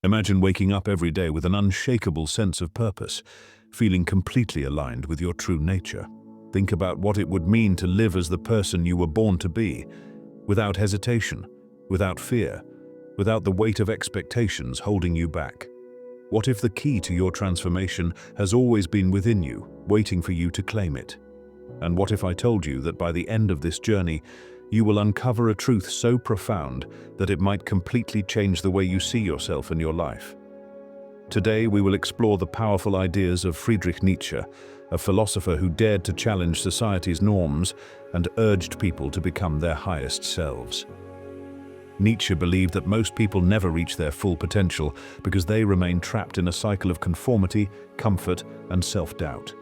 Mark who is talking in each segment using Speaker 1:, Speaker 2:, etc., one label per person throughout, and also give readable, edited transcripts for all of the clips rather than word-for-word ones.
Speaker 1: Imagine waking up every day with an unshakable sense of purpose, feeling completely aligned with your true nature. Think about what it would mean to live as the person you were born to be, without hesitation, without fear, without the weight of expectations holding you back. What if the key to your transformation has always been within you, waiting for you to claim it? And what if I told you that by the end of this journey, you will uncover a truth so profound that it might completely change the way you see yourself and your life? Today, we will explore the powerful ideas of Friedrich Nietzsche, a philosopher who dared to challenge society's norms and urged people to become their highest selves. Nietzsche believed that most people never reach their full potential because they remain trapped in a cycle of conformity, comfort, and self-doubt.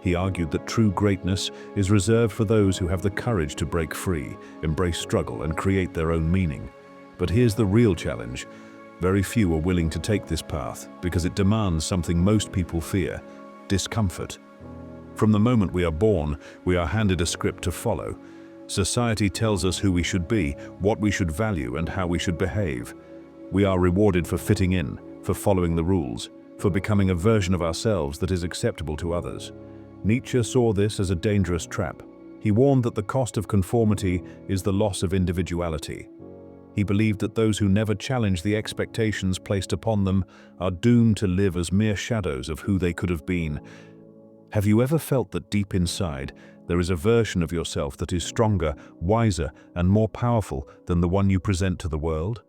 Speaker 1: He argued that true greatness is reserved for those who have the courage to break free, embrace struggle, and create their own meaning. But here's the real challenge. Very few are willing to take this path because it demands something most people fear: discomfort. From the moment we are born, we are handed a script to follow. Society tells us who we should be, what we should value, and how we should behave. We are rewarded for fitting in, for following the rules, for becoming a version of ourselves that is acceptable to others. Nietzsche saw this as a dangerous trap. He warned that the cost of conformity is the loss of individuality. He believed that those who never challenge the expectations placed upon them are doomed to live as mere shadows of who they could have been. Have you ever felt that deep inside, there is a version of yourself that is stronger, wiser, and more powerful than the one you present to the world?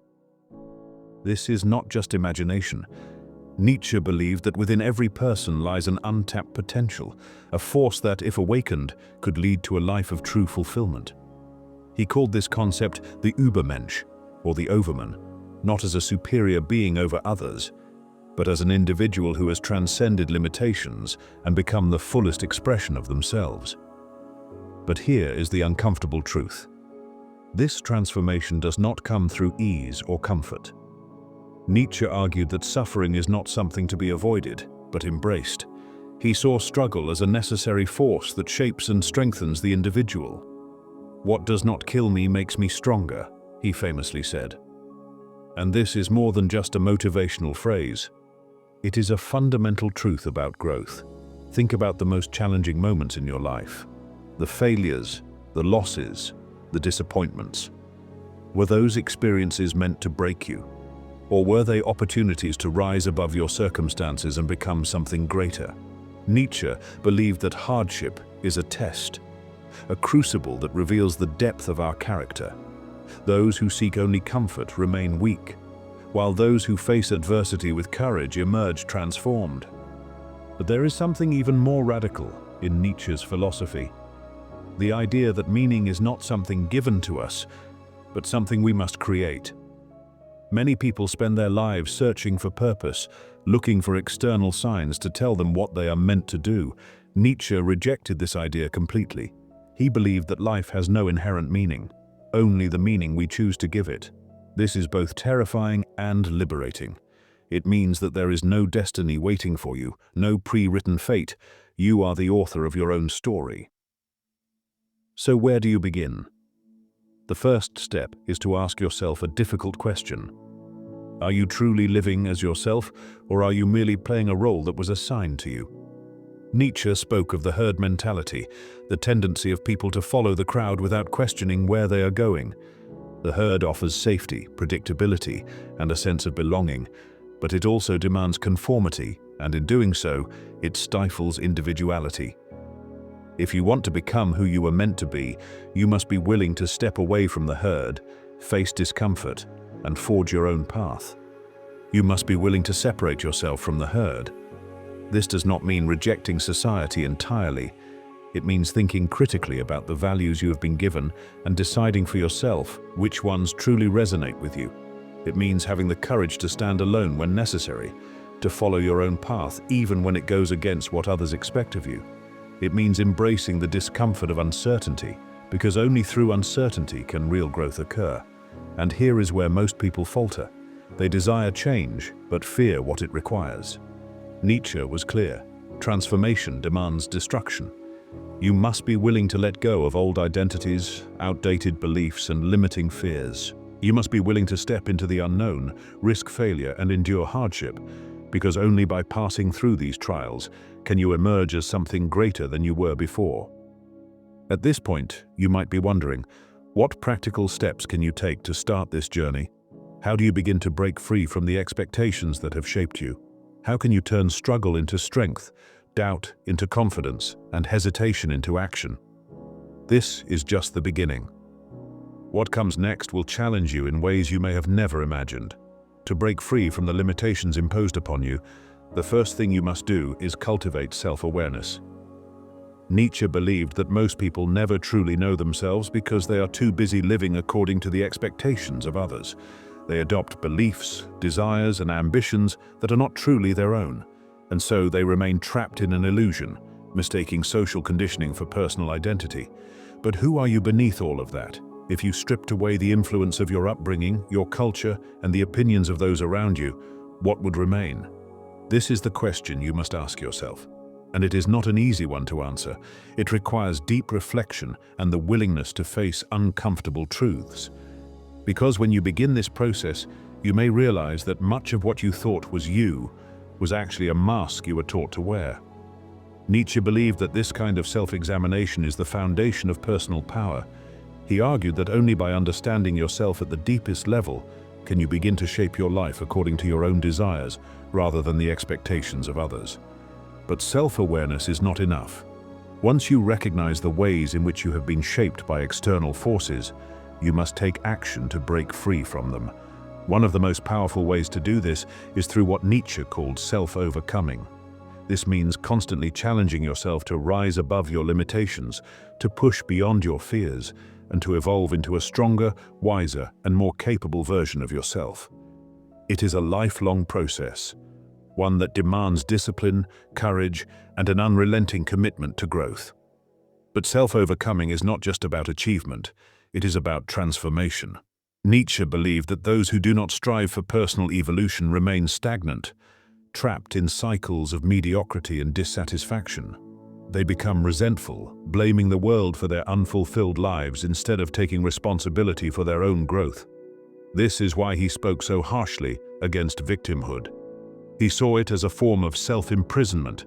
Speaker 1: This is not just imagination. Nietzsche believed that within every person lies an untapped potential, a force that, if awakened, could lead to a life of true fulfillment. He called this concept the Übermensch, or the overman, not as a superior being over others, but as an individual who has transcended limitations and become the fullest expression of themselves. But here is the uncomfortable truth. This transformation does not come through ease or comfort. Nietzsche argued that suffering is not something to be avoided, but embraced. He saw struggle as a necessary force that shapes and strengthens the individual. "What does not kill me makes me stronger," he famously said. And this is more than just a motivational phrase. It is a fundamental truth about growth. Think about the most challenging moments in your life. The failures, the losses, the disappointments. Were those experiences meant to break you? Or were they opportunities to rise above your circumstances and become something greater? Nietzsche believed that hardship is a test, a crucible that reveals the depth of our character. Those who seek only comfort remain weak, while those who face adversity with courage emerge transformed. But there is something even more radical in Nietzsche's philosophy. The idea that meaning is not something given to us, but something we must create. Many people spend their lives searching for purpose, looking for external signs to tell them what they are meant to do. Nietzsche rejected this idea completely. He believed that life has no inherent meaning, only the meaning we choose to give it. This is both terrifying and liberating. It means that there is no destiny waiting for you, no pre-written fate. You are the author of your own story. So where do you begin? The first step is to ask yourself a difficult question. Are you truly living as yourself, or are you merely playing a role that was assigned to you? Nietzsche spoke of the herd mentality, the tendency of people to follow the crowd without questioning where they are going. The herd offers safety, predictability, and a sense of belonging, but it also demands conformity, and in doing so, it stifles individuality. If you want to become who you were meant to be, you must be willing to step away from the herd, face discomfort, and forge your own path. You must be willing to separate yourself from the herd. This does not mean rejecting society entirely. It means thinking critically about the values you have been given and deciding for yourself which ones truly resonate with you. It means having the courage to stand alone when necessary, to follow your own path even when it goes against what others expect of you. It means embracing the discomfort of uncertainty, because only through uncertainty can real growth occur. And here is where most people falter. They desire change, but fear what it requires. Nietzsche was clear. Transformation demands destruction. You must be willing to let go of old identities, outdated beliefs, and limiting fears. You must be willing to step into the unknown, risk failure, and endure hardship, because only by passing through these trials can you emerge as something greater than you were before. At this point, you might be wondering, what practical steps can you take to start this journey? How do you begin to break free from the expectations that have shaped you? How can you turn struggle into strength, doubt into confidence, and hesitation into action? This is just the beginning. What comes next will challenge you in ways you may have never imagined. To break free from the limitations imposed upon you, the first thing you must do is cultivate self-awareness. Nietzsche believed that most people never truly know themselves because they are too busy living according to the expectations of others. They adopt beliefs, desires, and ambitions that are not truly their own, and so they remain trapped in an illusion, mistaking social conditioning for personal identity. But who are you beneath all of that? If you stripped away the influence of your upbringing, your culture, and the opinions of those around you, what would remain? This is the question you must ask yourself. And it is not an easy one to answer. It requires deep reflection and the willingness to face uncomfortable truths. Because when you begin this process, you may realize that much of what you thought was you was actually a mask you were taught to wear. Nietzsche believed that this kind of self-examination is the foundation of personal power. He argued that only by understanding yourself at the deepest level can you begin to shape your life according to your own desires rather than the expectations of others. But self-awareness is not enough. Once you recognize the ways in which you have been shaped by external forces, you must take action to break free from them. One of the most powerful ways to do this is through what Nietzsche called self-overcoming. This means constantly challenging yourself to rise above your limitations, to push beyond your fears, and to evolve into a stronger, wiser, and more capable version of yourself. It is a lifelong process, one that demands discipline, courage, and an unrelenting commitment to growth. But self-overcoming is not just about achievement, it is about transformation. Nietzsche believed that those who do not strive for personal evolution remain stagnant, trapped in cycles of mediocrity and dissatisfaction. They become resentful, blaming the world for their unfulfilled lives instead of taking responsibility for their own growth. This is why he spoke so harshly against victimhood. He saw it as a form of self-imprisonment,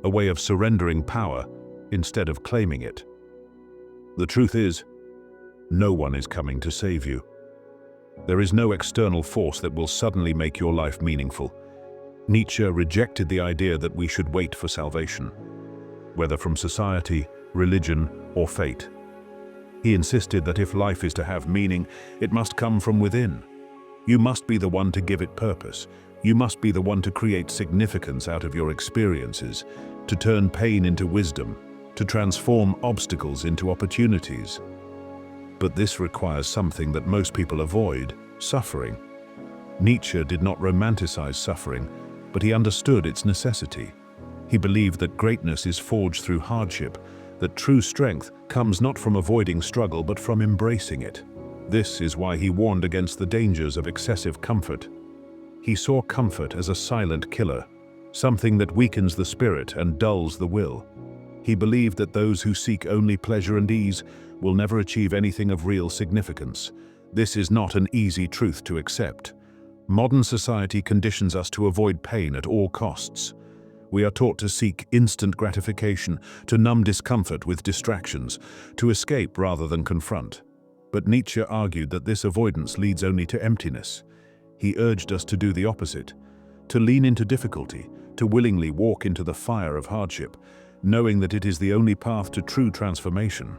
Speaker 1: a way of surrendering power instead of claiming it. The truth is, no one is coming to save you. There is no external force that will suddenly make your life meaningful. Nietzsche rejected the idea that we should wait for salvation, whether from society, religion, or fate. He insisted that if life is to have meaning, it must come from within. You must be the one to give it purpose. You must be the one to create significance out of your experiences, to turn pain into wisdom, to transform obstacles into opportunities. But this requires something that most people avoid: suffering. Nietzsche did not romanticize suffering, but he understood its necessity. He believed that greatness is forged through hardship, that true strength comes not from avoiding struggle but from embracing it. This is why he warned against the dangers of excessive comfort. He saw comfort as a silent killer, something that weakens the spirit and dulls the will. He believed that those who seek only pleasure and ease will never achieve anything of real significance. This is not an easy truth to accept. Modern society conditions us to avoid pain at all costs. We are taught to seek instant gratification, to numb discomfort with distractions, to escape rather than confront. But Nietzsche argued that this avoidance leads only to emptiness. He urged us to do the opposite, to lean into difficulty, to willingly walk into the fire of hardship, knowing that it is the only path to true transformation.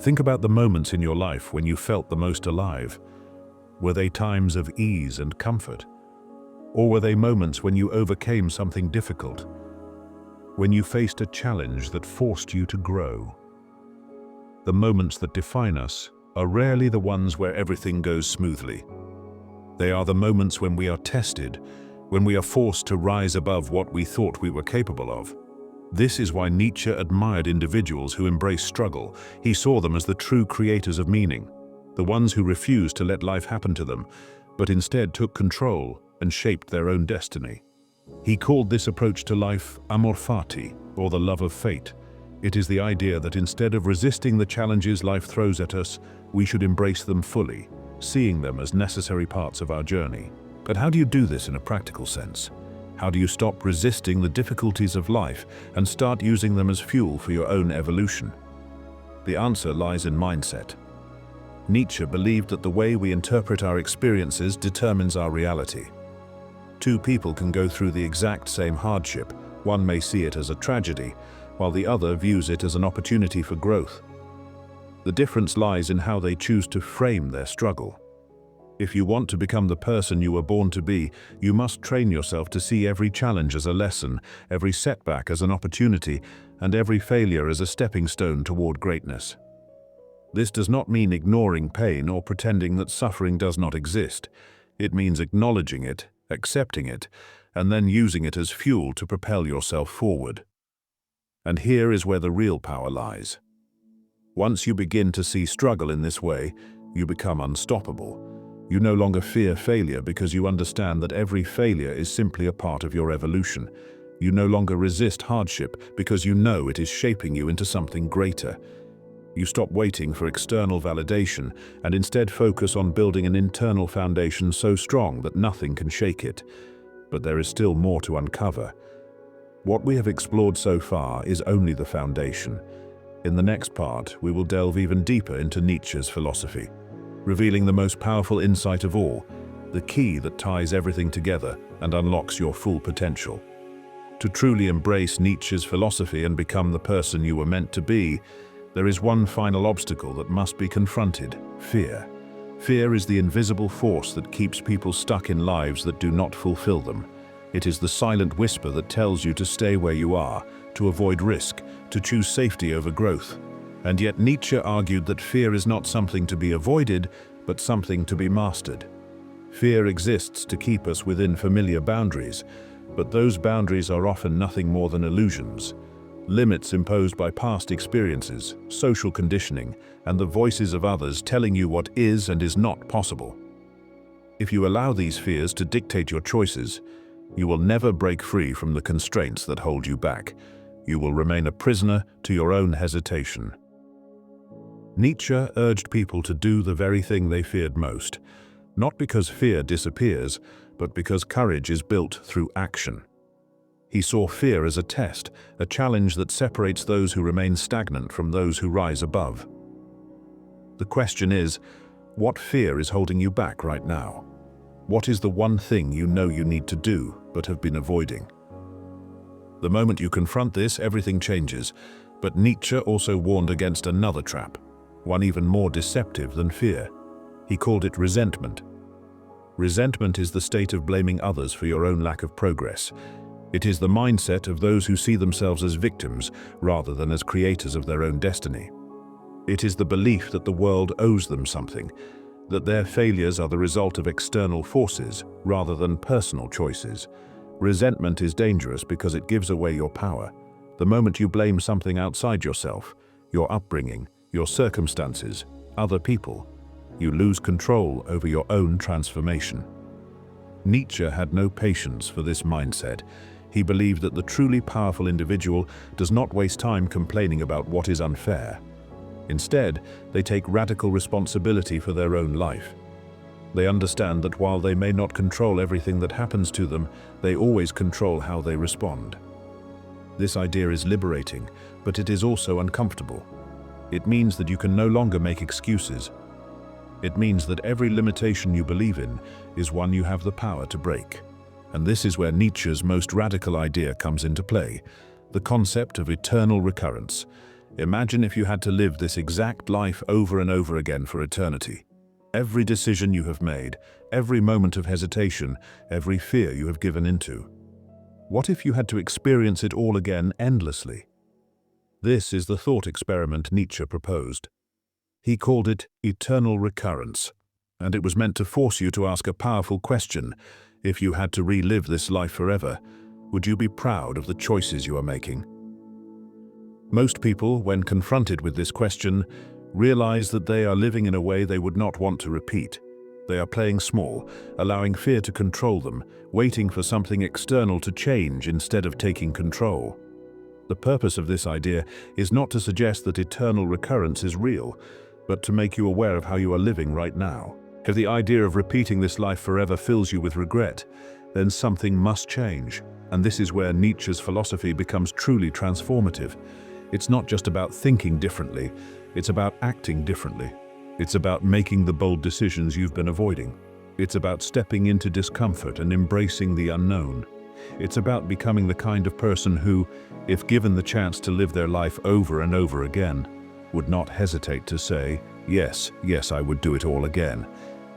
Speaker 1: Think about the moments in your life when you felt the most alive. Were they times of ease and comfort? Or were they moments when you overcame something difficult? When you faced a challenge that forced you to grow? The moments that define us are rarely the ones where everything goes smoothly. They are the moments when we are tested, when we are forced to rise above what we thought we were capable of. This is why Nietzsche admired individuals who embraced struggle. He saw them as the true creators of meaning, the ones who refused to let life happen to them, but instead took control and shaped their own destiny. He called this approach to life amor fati, or the love of fate. It is the idea that instead of resisting the challenges life throws at us, we should embrace them fully, seeing them as necessary parts of our journey. But how do you do this in a practical sense? How do you stop resisting the difficulties of life and start using them as fuel for your own evolution? The answer lies in mindset. Nietzsche believed that the way we interpret our experiences determines our reality. Two people can go through the exact same hardship. One may see it as a tragedy, while the other views it as an opportunity for growth. The difference lies in how they choose to frame their struggle. If you want to become the person you were born to be, you must train yourself to see every challenge as a lesson, every setback as an opportunity, and every failure as a stepping stone toward greatness. This does not mean ignoring pain or pretending that suffering does not exist. It means acknowledging it, accepting it, and then using it as fuel to propel yourself forward. And here is where the real power lies. Once you begin to see struggle in this way, you become unstoppable. You no longer fear failure because you understand that every failure is simply a part of your evolution. You no longer resist hardship because you know it is shaping you into something greater. You stop waiting for external validation and instead focus on building an internal foundation so strong that nothing can shake it. But there is still more to uncover. What we have explored so far is only the foundation. In the next part, we will delve even deeper into Nietzsche's philosophy, revealing the most powerful insight of all, the key that ties everything together and unlocks your full potential. To truly embrace Nietzsche's philosophy and become the person you were meant to be, there is one final obstacle that must be confronted: fear. Fear is the invisible force that keeps people stuck in lives that do not fulfill them. It is the silent whisper that tells you to stay where you are, to avoid risk, to choose safety over growth. And yet Nietzsche argued that fear is not something to be avoided, but something to be mastered. Fear exists to keep us within familiar boundaries, but those boundaries are often nothing more than illusions. Limits imposed by past experiences, social conditioning, and the voices of others telling you what is and is not possible. If you allow these fears to dictate your choices, you will never break free from the constraints that hold you back. You will remain a prisoner to your own hesitation. Nietzsche urged people to do the very thing they feared most, not because fear disappears, but because courage is built through action. He saw fear as a test, a challenge that separates those who remain stagnant from those who rise above. The question is, what fear is holding you back right now? What is the one thing you know you need to do, but have been avoiding? The moment you confront this, everything changes. But Nietzsche also warned against another trap, one even more deceptive than fear. He called it resentment. Resentment is the state of blaming others for your own lack of progress. It is the mindset of those who see themselves as victims rather than as creators of their own destiny. It is the belief that the world owes them something, that their failures are the result of external forces rather than personal choices. Resentment is dangerous because it gives away your power. The moment you blame something outside yourself, your upbringing, your circumstances, other people, you lose control over your own transformation. Nietzsche had no patience for this mindset. He believed that the truly powerful individual does not waste time complaining about what is unfair. Instead, they take radical responsibility for their own life. They understand that while they may not control everything that happens to them, they always control how they respond. This idea is liberating, but it is also uncomfortable. It means that you can no longer make excuses. It means that every limitation you believe in is one you have the power to break. And this is where Nietzsche's most radical idea comes into play, the concept of eternal recurrence. Imagine if you had to live this exact life over and over again for eternity. Every decision you have made, every moment of hesitation, every fear you have given into. What if you had to experience it all again endlessly? This is the thought experiment Nietzsche proposed. He called it eternal recurrence, and it was meant to force you to ask a powerful question. If you had to relive this life forever, would you be proud of the choices you are making? Most people, when confronted with this question, realize that they are living in a way they would not want to repeat. They are playing small, allowing fear to control them, waiting for something external to change instead of taking control. The purpose of this idea is not to suggest that eternal recurrence is real, but to make you aware of how you are living right now. If the idea of repeating this life forever fills you with regret, then something must change. And this is where Nietzsche's philosophy becomes truly transformative. It's not just about thinking differently, it's about acting differently. It's about making the bold decisions you've been avoiding. It's about stepping into discomfort and embracing the unknown. It's about becoming the kind of person who, if given the chance to live their life over and over again, would not hesitate to say, yes, I would do it all again.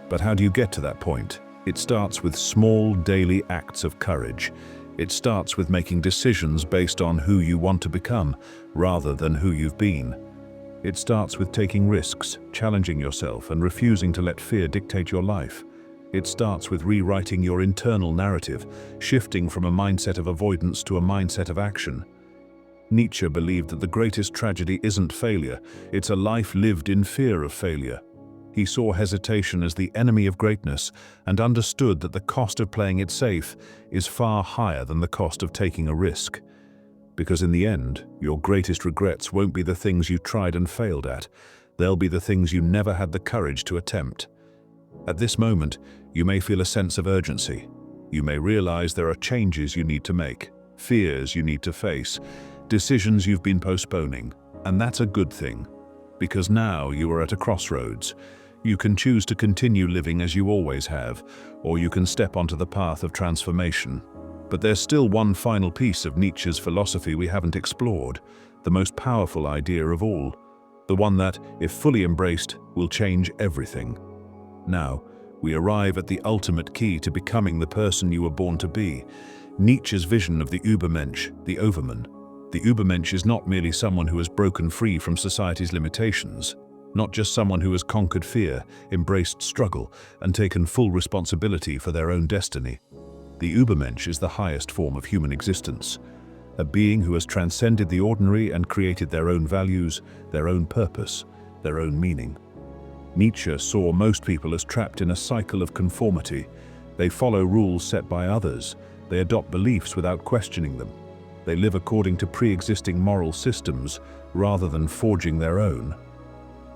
Speaker 1: But how do you get to that point? It starts with small daily acts of courage. It starts with making decisions based on who you want to become, rather than who you've been. It starts with taking risks, challenging yourself, and refusing to let fear dictate your life. It starts with rewriting your internal narrative, shifting from a mindset of avoidance to a mindset of action. Nietzsche believed that the greatest tragedy isn't failure, it's a life lived in fear of failure. He saw hesitation as the enemy of greatness and understood that the cost of playing it safe is far higher than the cost of taking a risk. Because in the end, your greatest regrets won't be the things you tried and failed at, they'll be the things you never had the courage to attempt. At this moment, you may feel a sense of urgency. You may realize there are changes you need to make, fears you need to face, decisions you've been postponing, and that's a good thing. Because now you are at a crossroads. You can choose to continue living as you always have, or you can step onto the path of transformation. But there's still one final piece of Nietzsche's philosophy we haven't explored, the most powerful idea of all, the one that, if fully embraced, will change everything. Now, we arrive at the ultimate key to becoming the person you were born to be, Nietzsche's vision of the Übermensch, the overman. The Übermensch is not merely someone who has broken free from society's limitations, not just someone who has conquered fear, embraced struggle, and taken full responsibility for their own destiny. The Übermensch is the highest form of human existence, a being who has transcended the ordinary and created their own values, their own purpose, their own meaning. Nietzsche saw most people as trapped in a cycle of conformity. They follow rules set by others. They adopt beliefs without questioning them. They live according to pre-existing moral systems rather than forging their own.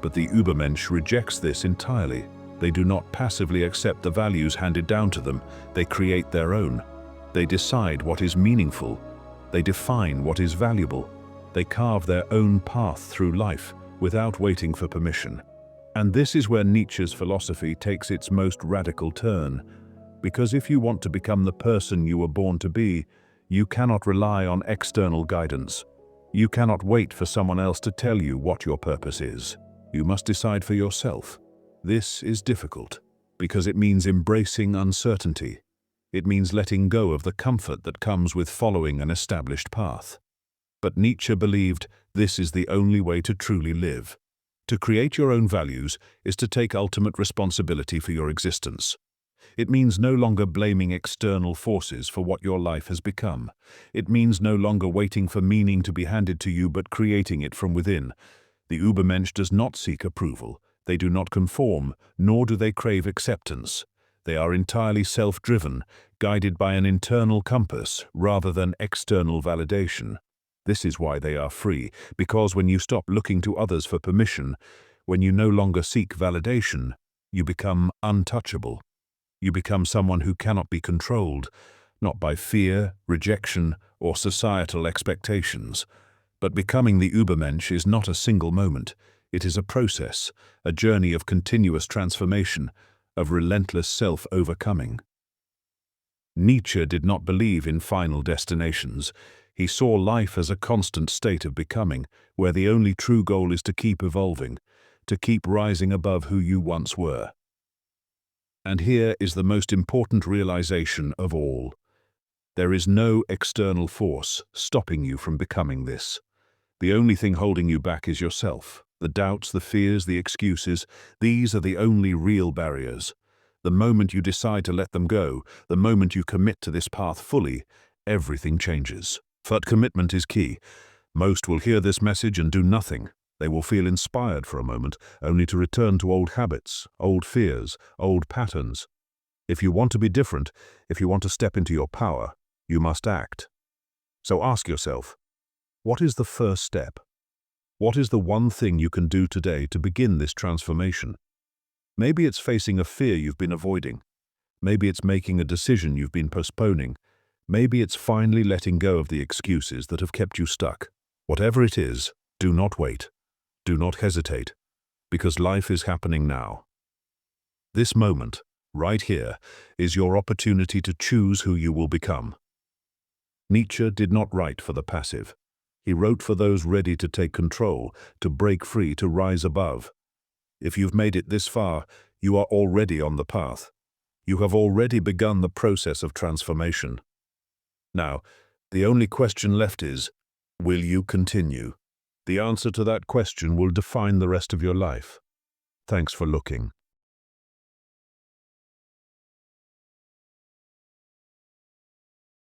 Speaker 1: But the Übermensch rejects this entirely. They do not passively accept the values handed down to them. They create their own. They decide what is meaningful. They define what is valuable. They carve their own path through life without waiting for permission. And this is where Nietzsche's philosophy takes its most radical turn. Because if you want to become the person you were born to be, you cannot rely on external guidance. You cannot wait for someone else to tell you what your purpose is. You must decide for yourself. This is difficult, because it means embracing uncertainty. It means letting go of the comfort that comes with following an established path. But Nietzsche believed this is the only way to truly live. To create your own values is to take ultimate responsibility for your existence. It means no longer blaming external forces for what your life has become. It means no longer waiting for meaning to be handed to you but creating it from within. The Übermensch does not seek approval. They do not conform, nor do they crave acceptance. They are entirely self-driven, guided by an internal compass rather than external validation. This is why they are free, because when you stop looking to others for permission, when you no longer seek validation, you become untouchable. You become someone who cannot be controlled, not by fear, rejection, or societal expectations. But becoming the Übermensch is not a single moment. It is a process, a journey of continuous transformation, of relentless self-overcoming. Nietzsche did not believe in final destinations. He saw life as a constant state of becoming, where the only true goal is to keep evolving, to keep rising above who you once were. And here is the most important realization of all. There is no external force stopping you from becoming this. The only thing holding you back is yourself. The doubts, the fears, the excuses, these are the only real barriers. The moment you decide to let them go, the moment you commit to this path fully, everything changes. But commitment is key. Most will hear this message and do nothing. They will feel inspired for a moment, only to return to old habits, old fears, old patterns. If you want to be different, if you want to step into your power, you must act. So ask yourself, what is the first step? What is the one thing you can do today to begin this transformation? Maybe it's facing a fear you've been avoiding. Maybe it's making a decision you've been postponing. Maybe it's finally letting go of the excuses that have kept you stuck. Whatever it is, do not wait. Do not hesitate, because life is happening now. This moment, right here, is your opportunity to choose who you will become. Nietzsche did not write for the passive. He wrote for those ready to take control, to break free, to rise above. If you've made it this far, you are already on the path. You have already begun the process of transformation. Now, the only question left is, will you continue? The answer to that question will define the rest of your life. Thanks for looking.